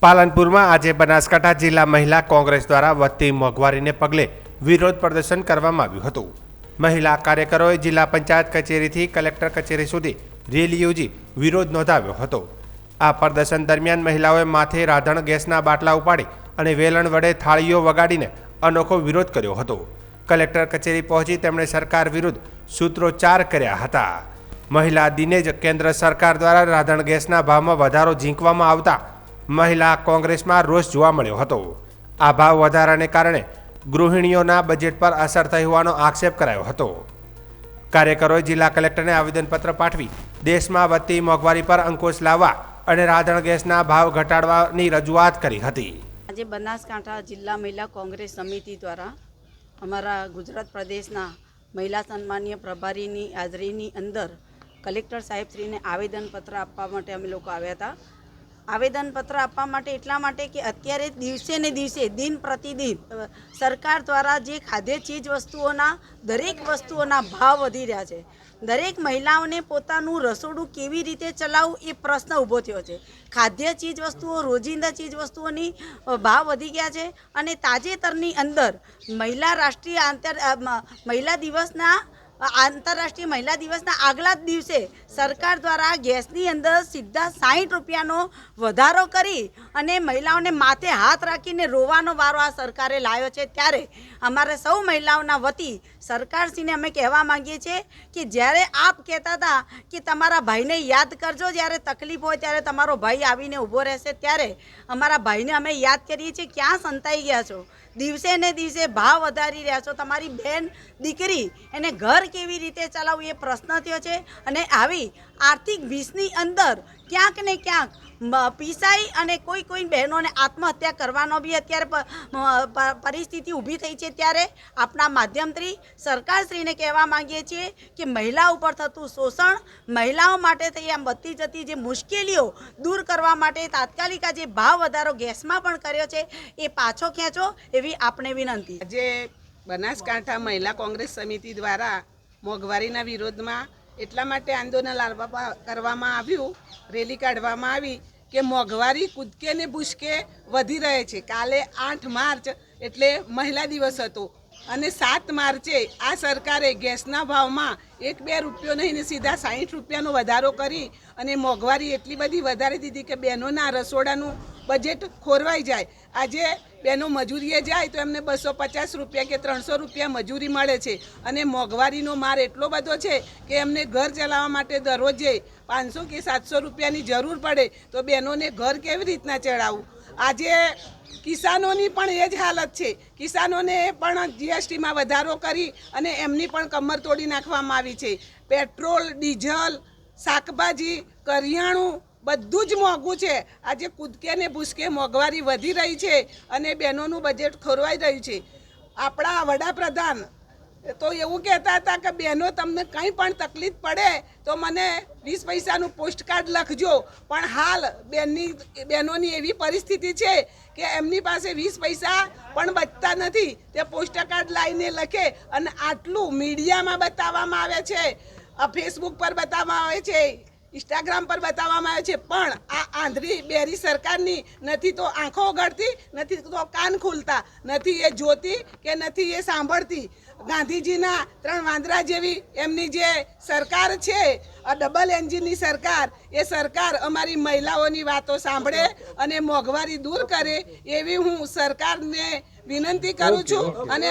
પાલનપુરમાં આજે બનાસકાંઠા જિલ્લા મહિલા કોંગ્રેસ દ્વારા વધતી મોંઘવારીને પગલે વિરોધ પ્રદર્શન કરવામાં આવ્યું હતું। મહિલા કાર્યકરોએ જિલ્લા પંચાયત કચેરીથી કલેક્ટર કચેરી સુધી રેલી યોજી વિરોધ નોંધાવ્યો હતો। આ પ્રદર્શન દરમિયાન મહિલાઓએ માથે રાંધણ ગેસના બાટલા ઉપાડી અને વેલણ વડે થાળીઓ વગાડીને અનોખો વિરોધ કર્યો હતો। કલેક્ટર કચેરી પહોંચી તેમણે સરકાર વિરુદ્ધ સૂત્રોચ્ચાર કર્યા હતા। મહિલા દિને જ કેન્દ્ર સરકાર દ્વારા રાંધણ ગેસના ભાવમાં વધારો ઝીંકવામાં આવતા મહિલા કોંગ્રેસમાં રોષ જોવા મળ્યો હતો। આ ભાવ વધારાને કારણે ગૃહિણીઓના બજેટ પર અસર થઈ હોવાનો આક્ષેપ કરાયો હતો। કાર્યકરોએ જિલ્લા કલેક્ટરને આવેદનપત્ર પાઠવી દેશમાં વધતી મોંઘવારી પર અંકુશ લાવવા અને રાંધણ ગેસના ભાવ ઘટાડવાની રજૂઆત કરી હતી। આજે બનાસકાંઠા જિલ્લા મહિલા કોંગ્રેસ સમિતિ દ્વારા અમારા ગુજરાત પ્રદેશના મહિલા સન્માનીય પ્રભારીની હાજરીની અંદર કલેક્ટર સાહેબશ્રીને આવેદનપત્ર આપવા માટે અમે લોકો આવ્યા હતા। આવેદનપત્ર આપવા માટે એટલા માટે કે અત્યારે દિવસે ને દિવસે દિન પ્રતિદિન સરકાર દ્વારા જે ખાદ્ય ચીજ વસ્તુઓના દરેક વસ્તુઓના ભાવ વધી રહ્યા છે। દરેક મહિલાઓને પોતાનું રસોડું કેવી રીતે ચલાવવું એ પ્રશ્ન ઊભો થયો છે। ખાદ્ય ચીજ વસ્તુઓ રોજિંદા ચીજ વસ્તુઓની ભાવ વધી ગયા છે અને તાજેતરની અંદર આંતરરાષ્ટ્રીય મહિલા દિવસના આગલા જ દિવસે સરકાર દ્વારા ગેસની અંદર સીધા 60 રૂપિયાનો વધારો કરી અને મહિલાઓને માથે હાથ રાખીને રોવાનો વારો આ સરકારે લાવ્યો છે। ત્યારે અમારે સૌ મહિલાઓના વતી સરકારશ્રીને અમે કહેવા માંગીએ છીએ કે જ્યારે આપ કહેતા હતા કે તમારા ભાઈને યાદ કરજો, જ્યારે તકલીફ હોય ત્યારે તમારો ભાઈ આવીને ઊભો રહેશે, ત્યારે અમારા ભાઈને અમે યાદ કરીએ છીએ ક્યાં સંતાઈ ગયા છો। દિવસે ને દિવસે ભાવ વધારી રહ્યા છો। તમારી બહેન દીકરી એને ઘર કેવી રીતે ચલાવવું એ પ્રશ્ન થયો છે અને આવી આર્થિક વિષની અંદર ક્યાંક ને ક્યાંક પીસાઈ અને કોઈ બહેનોને આત્મહત્યા કરવાનો બી અત્યારે પરિસ્થિતિ ઊભી થઈ છે। ત્યારે આપણા માધ્યમથી સરકારશ્રીને કહેવા માંગીએ છીએ કે મહિલા ઉપર થતું શોષણ, મહિલાઓ માટે થઈ આમ વધતી જતી જે મુશ્કેલીઓ દૂર કરવા માટે તાત્કાલિક આ જે ભાવ વધારો ગેસમાં પણ કર્યો છે એ પાછો ખેંચો એવી આપણે વિનંતી। આજે બનાસકાંઠા મહિલા કોંગ્રેસ સમિતિ દ્વારા મોંઘવારીના વિરોધમાં એટલા માટે આંદોલન કરવામાં આવ્યું, રેલી કાઢવામાં આવી કે મોંઘવારી કૂદકે ને ભૂસકે વધી રહે છે। કાલે 8 માર્ચ એટલે મહિલા દિવસ હતો અને 7 માર્ચે આ સરકારે ગેસના ભાવમાં 1-2 રૂપિયો નહીં ને સીધા 60 રૂપિયાનો વધારો કરી અને મોંઘવારી એટલી બધી વધારી દીધી કે બહેનોના રસોડાનું બજેટ ખોરવાઈ જાય। આજે બહેનો મજૂરીએ જાય તો એમને 250 રૂપિયા કે 300 રૂપિયા મજૂરી મળે છે અને મોંઘવારીનો માર એટલો બધો છે કે એમને ઘર ચલાવવા માટે દરરોજે 500 કે 700 રૂપિયાની જરૂર પડે તો બહેનોને ઘર કેવી રીતના ચડાવવું। આજે કિસાનોની પણ એ જ હાલત છે। કિસાનોને પણ જીએસટીમાં વધારો કરી અને એમની પણ કમર તોડી નાખવામાં આવી છે। પેટ્રોલ, ડીઝલ, શાકભાજી, કરિયાણું બધું જ મોંઘું છે। આજે કૂદકે ને ભૂસકે મોંઘવારી વધી રહી છે અને બહેનોનું બજેટ ખોરવાઈ રહ્યું છે। આપણા વડાપ્રધાન તો એવું કહેતા હતા કે બહેનો તમને કંઈ પણ તકલીફ પડે તો મને 20 પૈસાનું પોસ્ટકાર્ડ લખજો, પણ હાલ બહેનોની એવી પરિસ્થિતિ છે કે એમની પાસે 20 પૈસા પણ બચતા નથી। તે પોસ્ટકાર્ડ લાવીને લખે અને આટલું મીડિયામાં બતાવવામાં આવે છે, ફેસબુક પર બતાવવામાં આવે છે, ઇન્સ્ટાગ્રામ પર બતાવવામાં આવે છે, પણ આ આંધળી બેરી સરકારની નથી તો આંખો ઉઘડતી, નથી તો કાન ખુલતા, નથી એ જોતી કે નથી એ સાંભળતી। ગાંધીજીના 3 વાંદરા જેવી એમની જે સરકાર છે, આ ડબલ એન્જિનની સરકાર, એ સરકાર અમારી મહિલાઓની વાતો સાંભળે અને મોંઘવારી દૂર કરે એવી હું સરકારને વિનંતી કરું છું અને